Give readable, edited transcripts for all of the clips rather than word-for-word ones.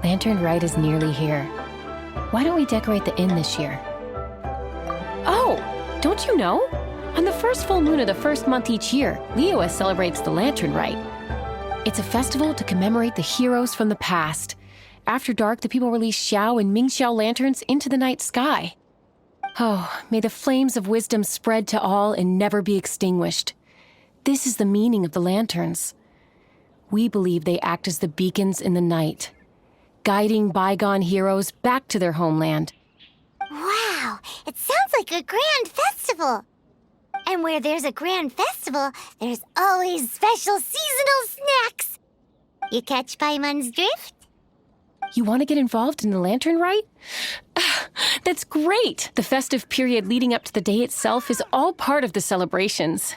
Lantern Rite is nearly here. Why don't we decorate the inn this year? Oh, don't you know? On the first full moon of the first month each year, Liyue celebrates the Lantern Rite. It's a festival to commemorate the heroes from the past. After dark, the people release Xiao and Mingxiao lanterns into the night sky. Oh, may the flames of wisdom spread to all and never be extinguished. This is the meaning of the lanterns. We believe they act as the beacons in the night, guiding bygone heroes back to their homeland. Wow, it sounds like a grand festival. And where there's a grand festival, there's always special seasonal snacks. You catch Paimon's drift? You want to get involved in the Lantern Rite? That's great! The festive period leading up to the day itself is all part of the celebrations.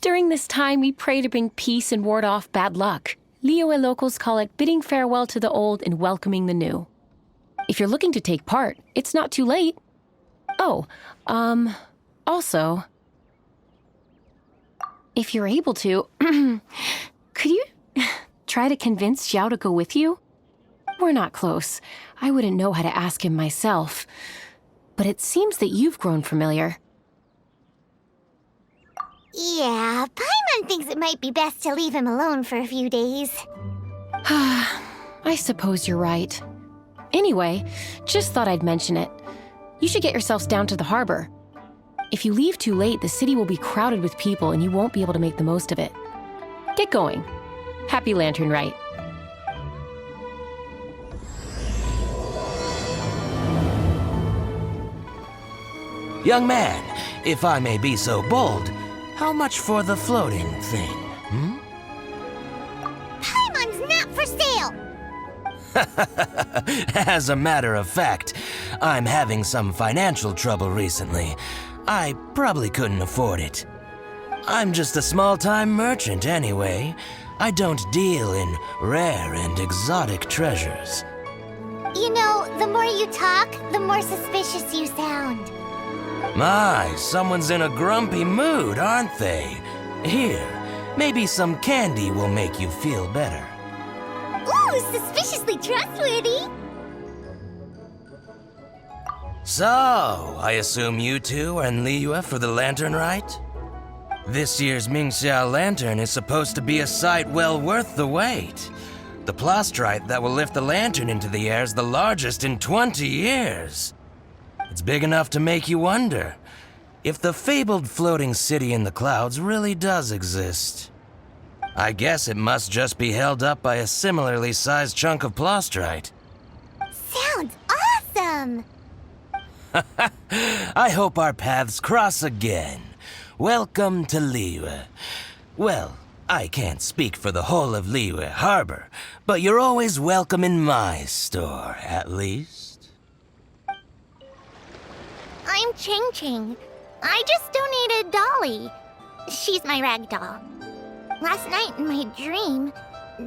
During this time, we pray to bring peace and ward off bad luck. Liyue locals call it bidding farewell to the old and welcoming the new. If you're looking to take part, it's not too late. Oh, also, if you're able to, could you try to convince Xiao to go with you? We're not close. I wouldn't know how to ask him myself. But it seems that you've grown familiar. Yeah, Paimon thinks it might be best to leave him alone for a few days. I suppose you're right. Anyway, just thought I'd mention it. You should get yourselves down to the harbor. If you leave too late, the city will be crowded with people and you won't be able to make the most of it. Get going. Happy Lantern Rite. Young man, if I may be so bold, how much for the floating thing, Paimon's not for sale! As a matter of fact, I'm having some financial trouble recently. I probably couldn't afford it. I'm just a small-time merchant anyway. I don't deal in rare and exotic treasures. You know, the more you talk, the more suspicious you sound. My, someone's in a grumpy mood, aren't they? Here, maybe some candy will make you feel better. Ooh, suspiciously trustworthy! So, I assume you two are in Liyue for the Lantern Rite? This year's Mingxiao Lantern is supposed to be a sight well worth the wait. The plastrite that will lift the lantern into the air is the largest in 20 years. It's big enough to make you wonder if the fabled floating city in the clouds really does exist. I guess it must just be held up by a similarly sized chunk of plastrite. Sounds awesome! I hope our paths cross again. Welcome to Liyue. Well, I can't speak for the whole of Liyue Harbor, but you're always welcome in my store, at least. I'm Ching Ching. I just donated Dolly. She's my rag doll. Last night in my dream,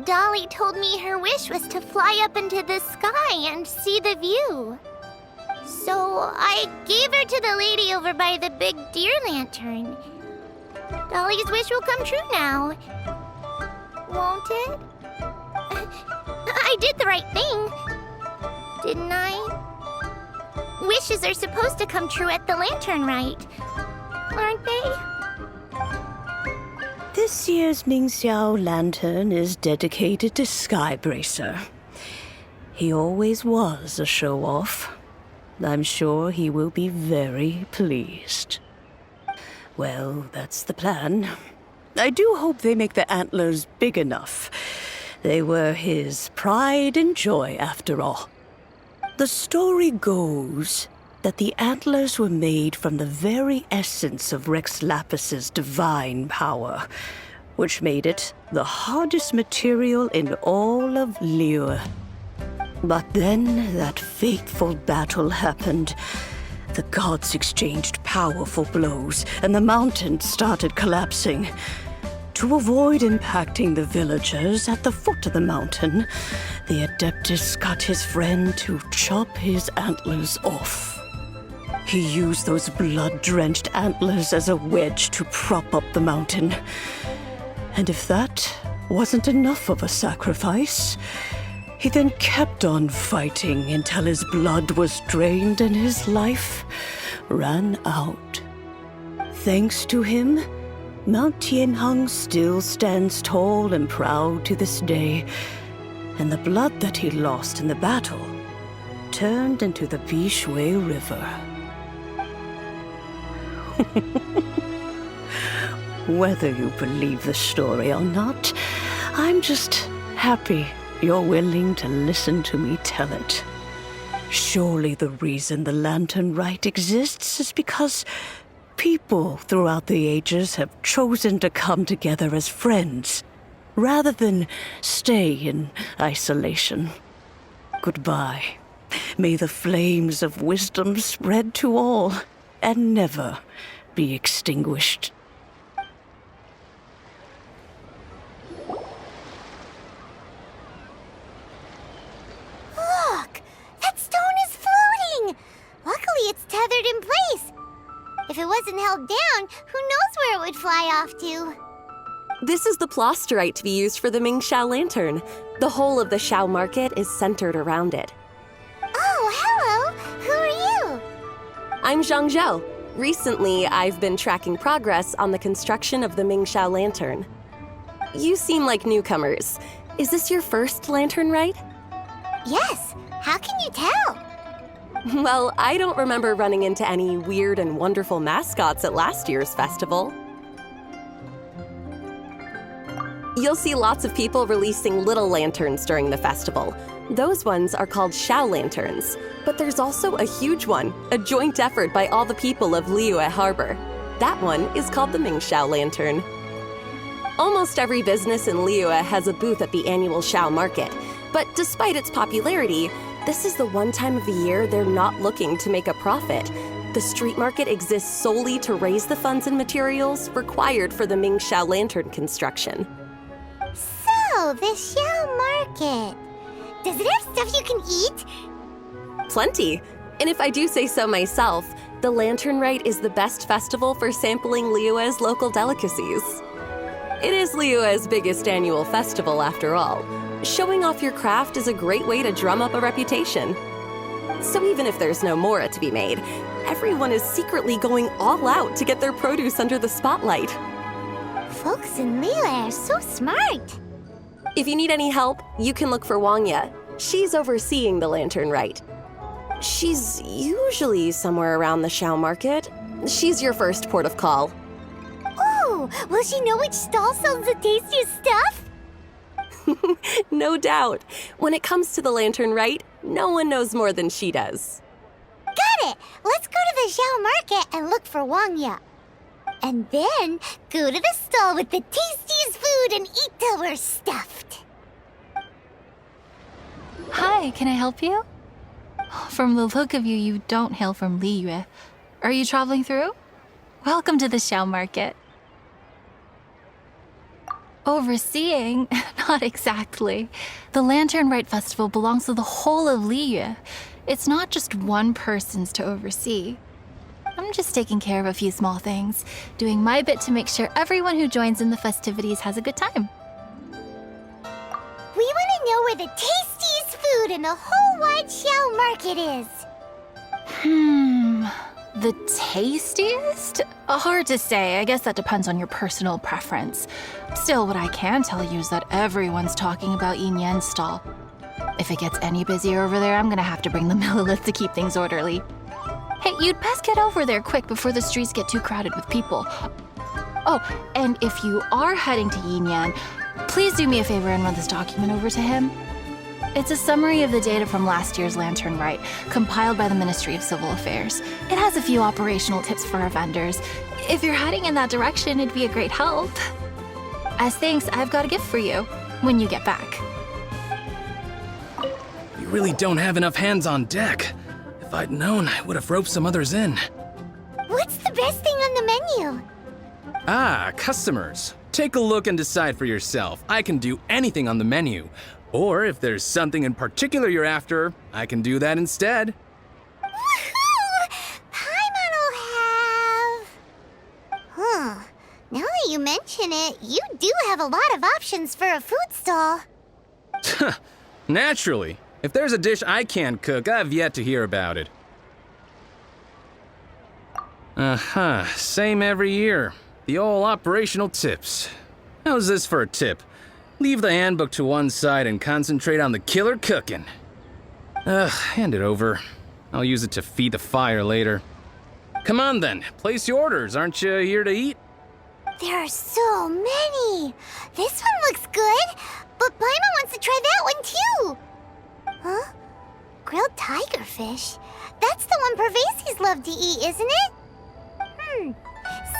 Dolly told me her wish was to fly up into the sky and see the view. So I gave her to the lady over by the big deer lantern. Dolly's wish will come true now. Won't it? I did the right thing, didn't I? Wishes are supposed to come true at the Lantern Rite, aren't they? This year's Mingxiao Lantern is dedicated to Skybracer. He always was a show-off. I'm sure he will be very pleased. Well, that's the plan. I do hope they make the antlers big enough. They were his pride and joy, after all. The story goes that the antlers were made from the very essence of Rex Lapis's divine power, which made it the hardest material in all of Liyue. But then that fateful battle happened. The gods exchanged powerful blows, and the mountain started collapsing. To avoid impacting the villagers at the foot of the mountain, the Adeptus got his friend to chop his antlers off. He used those blood-drenched antlers as a wedge to prop up the mountain. And if that wasn't enough of a sacrifice, He then kept on fighting until his blood was drained and his life ran out. Thanks to him, Mount Tianheng still stands tall and proud to this day, and the blood that he lost in the battle turned into the Bishui River. Whether you believe the story or not, I'm just happy you're willing to listen to me tell it. Surely the reason the Lantern Rite exists is because people throughout the ages have chosen to come together as friends, rather than stay in isolation. Goodbye. May the flames of wisdom spread to all and never be extinguished. Look! That stone is floating! Luckily it's tethered in place. If it wasn't held down, who knows where it would fly off to? This is the plasterite to be used for the Mingxiao lantern. The whole of the Xiao market is centered around it. Oh, hello! Who are you? I'm Zhang Zhou. Recently, I've been tracking progress on the construction of the Mingxiao lantern. You seem like newcomers. Is this your first lantern rite? Yes. How can you tell? Well, I don't remember running into any weird and wonderful mascots at last year's festival. You'll see lots of people releasing little lanterns during the festival. Those ones are called Xiao lanterns. But there's also a huge one, a joint effort by all the people of Liyue Harbor. That one is called the Mingxiao lantern. Almost every business in Liyue has a booth at the annual Xiao market. But despite its popularity, this is the one time of the year they're not looking to make a profit. The street market exists solely to raise the funds and materials required for the Mingxiao lantern construction. So, the Xiao market. Does it have stuff you can eat? Plenty. And if I do say so myself, the Lantern Rite is the best festival for sampling Liyue's local delicacies. It is Liyue's biggest annual festival, after all. Showing off your craft is a great way to drum up a reputation. So even if there's no mora to be made, everyone is secretly going all out to get their produce under the spotlight. Folks in Liyue are so smart. If you need any help, you can look for Wangya. She's overseeing the Lantern Rite. She's usually somewhere around the Xiao market. She's your first port of call. Ooh, will she know which stall sells the tastiest stuff? No doubt. When it comes to the Lantern Rite, no one knows more than she does. Got it! Let's go to the Xiao market and look for Wangya. And then go to the stall with the tastiest food and eat till we're stuffed. Hi, can I help you? From the look of you, you don't hail from Liyue. Are you traveling through? Welcome to the Xiao market. Overseeing? Not exactly. The Lantern Rite Festival belongs to the whole of Liyue. It's not just one person's to oversee. I'm just taking care of a few small things, doing my bit to make sure everyone who joins in the festivities has a good time. We want to know where the tastiest food in the whole wide Xiao market is. The tastiest? Hard to say. I guess that depends on your personal preference. Still, what I can tell you is that everyone's talking about Yin Yan's stall. If it gets any busier over there, I'm gonna have to bring the millilith to keep things orderly. Hey, you'd best get over there quick before the streets get too crowded with people. Oh, and if you are heading to Yin Yan, please do me a favor and run this document over to him. It's a summary of the data from last year's Lantern Rite, compiled by the Ministry of Civil Affairs. It has a few operational tips for our vendors. If you're heading in that direction, it'd be a great help. As thanks, I've got a gift for you when you get back. You really don't have enough hands on deck. If I'd known, I would have roped some others in. What's the best thing on the menu? Ah, customers. Take a look and decide for yourself. I can do anything on the menu. Or if there's something in particular you're after, I can do that instead. Woohoo! Paimon will have... Now that you mention it, you do have a lot of options for a food stall. Naturally. If there's a dish I can't cook, I've yet to hear about it. Same every year. The old operational tips. How's this for a tip? Leave the handbook to one side and concentrate on the killer cooking. Hand it over. I'll use it to feed the fire later. Come on then, place your orders. Aren't you here to eat? There are so many. This one looks good, but Paimon wants to try that one too. Huh? Grilled tigerfish? That's the one Pervases love to eat, isn't it?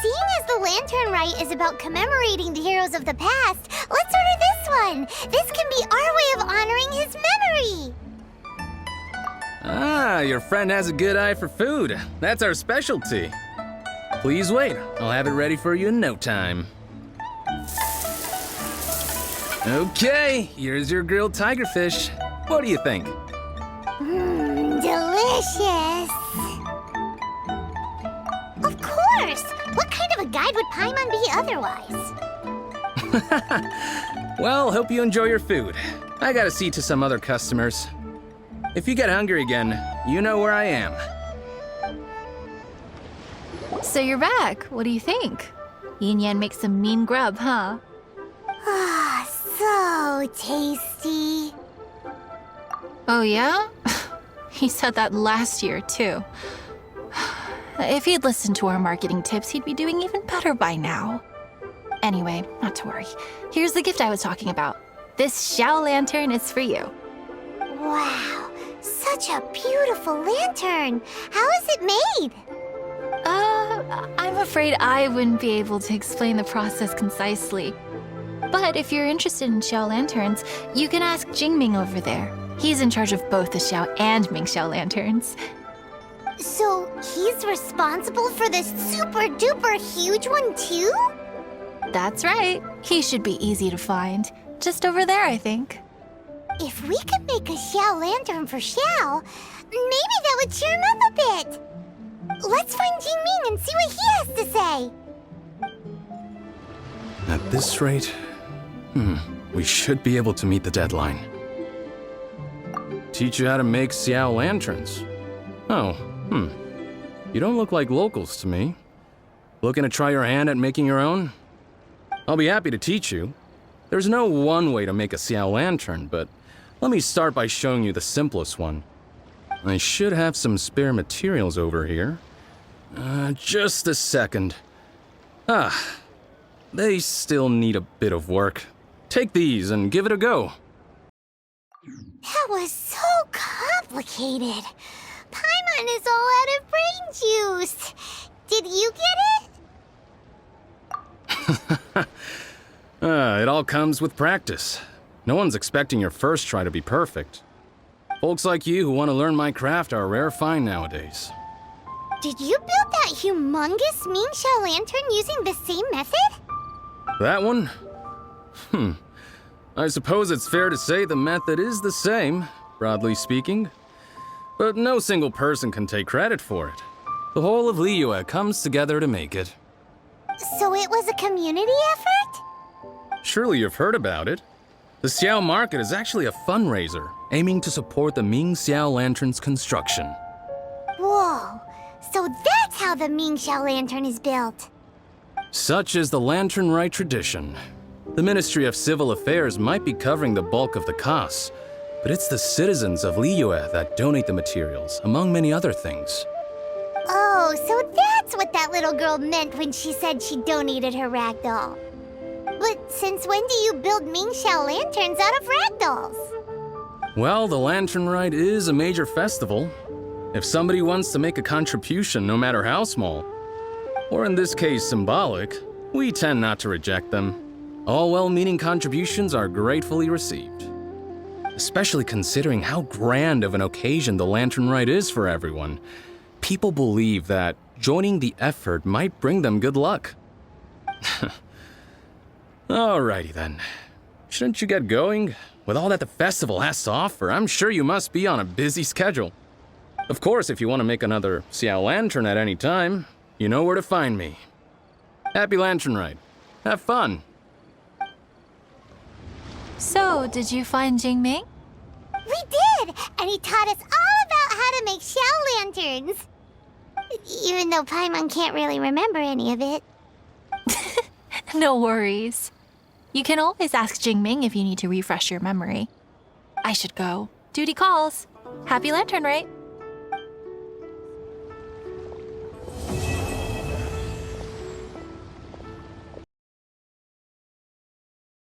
Seeing as the Lantern Rite is about commemorating the heroes of the past, let's order this one. This can be our way of honoring his memory. Your friend has a good eye for food. That's our specialty. Please wait. I'll have it ready for you in no time. Okay, here's your grilled tigerfish. What do you think? Delicious. Of course. What kind of a guide would Paimon be otherwise? Well, hope you enjoy your food. I gotta see to some other customers. If you get hungry again, you know where I am. So you're back. What do you think? Yin Yan makes some mean grub, huh? Ah, so tasty. Oh, yeah? He said that last year, too. If he'd listened to our marketing tips, he'd be doing even better by now. Anyway, not to worry. Here's the gift I was talking about. This Xiao lantern is for you. Wow, such a beautiful lantern. How is it made? I'm afraid I wouldn't be able to explain the process concisely. But if you're interested in Xiao lanterns, you can ask Jingming over there. He's in charge of both the Xiao and Mingxiao lanterns. So he's responsible for this super duper huge one too? That's right. He should be easy to find. Just over there, I think. If we could make a Xiao lantern for Xiao, maybe that would cheer him up a bit. Let's find Jingming and see what he has to say. At this rate, we should be able to meet the deadline. Teach you how to make Xiao lanterns. Oh, You don't look like locals to me. Looking to try your hand at making your own? I'll be happy to teach you. There's no one way to make a Xiao lantern, but let me start by showing you the simplest one. I should have some spare materials over here. Just a second. They still need a bit of work. Take these and give it a go. That was so complicated. Paimon is all out of brain juice. Did you get it? It all comes with practice. No one's expecting your first try to be perfect. Folks like you who want to learn my craft are a rare find nowadays. Did you build that humongous miHoYo lantern using the same method? That one? I suppose it's fair to say the method is the same, broadly speaking. But no single person can take credit for it. The whole of Liyue comes together to make it. So it was a community effort? Surely you've heard about it. The Xiao Market is actually a fundraiser aiming to support the Ming Xiao Lantern's construction. Whoa, so that's how the miHoYo lantern is built. Such is the Lantern Rite tradition. The Ministry of Civil Affairs might be covering the bulk of the costs, but it's the citizens of Liyue that donate the materials, among many other things. Oh, so that's what that little girl meant when she said she donated her ragdoll. But since when do you build miHoYo lanterns out of ragdolls? Well, the Lantern Rite is a major festival. If somebody wants to make a contribution, no matter how small, or in this case symbolic, we tend not to reject them. All well-meaning contributions are gratefully received. Especially considering how grand of an occasion the Lantern Rite is for everyone. People believe that joining the effort might bring them good luck. Alrighty then. Shouldn't you get going? With all that the festival has to offer, I'm sure you must be on a busy schedule. Of course, if you want to make another Xiao Lantern at any time, you know where to find me. Happy Lantern Rite. Have fun. So, did you find Jingming? We did! And he taught us all about how to make shell lanterns. Even though Paimon can't really remember any of it. No worries. You can always ask Jingming if you need to refresh your memory. I should go. Duty calls. Happy Lantern, right?